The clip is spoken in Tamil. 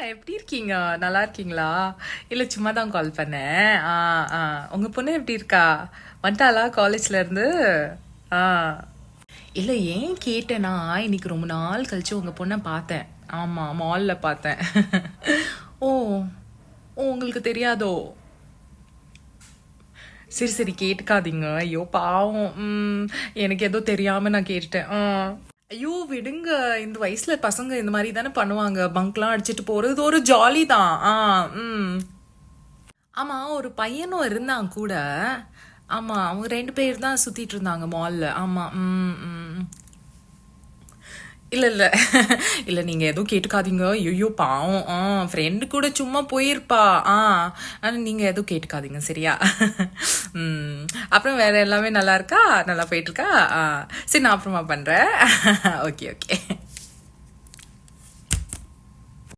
எப்படி இருக்கீங்க? நல்லா இருக்கீங்களா? இல்ல சும்மா தான் கால் பண்ணேன். உங்க பொண்ணு எப்படி இருக்கா? வந்துட்டாளா காலேஜ்ல இருந்து? ஆ. இல்ல ஏன் கேட்டேன்னா, இன்னைக்கு ரொம்ப நாள் கழிச்சு உங்க பொண்ண பார்த்தேன். ஆமா, மால்ல பார்த்தேன். ஓ! ஓ! உங்களுக்கு தெரியாதோ? சரி, சரி கேட்டுக்காதீங்க. ஐயோ பாவம். எனக்கு ஏதோ தெரியாம நான் கேட்டுட்டேன். ஐயோ விடுங்க. இந்த வயசுல பசங்க இந்த மாதிரி தானே பண்ணுவாங்க. பங்க்லாம் அடிச்சிட்டு போறது ஒரு ஜாலி தான். ம். ஆமா, ஒரு பையனும் இருந்தான் கூட. ஆமா, அவங்க 2 பேர் தான் சுத்திட்டு இருந்தாங்க மால்ல. ஆமா. ம், ம். இல்ல, இல்ல. இல்ல நீங்க எதுவும் கேட்டுக்காதீங்க. ஐயோ பாவம். ஃப்ரெண்டு கூட சும்மா போயிருப்பா. ஆனா நீங்க எதுவும் கேட்டுக்காதீங்க சரியா? ம். அப்புறம் வேற எல்லாமே நல்லா இருக்கா? நல்லா போயிட்டு இருக்கா? சரி நான் அப்புறமா பண்றேன். Okay, okay.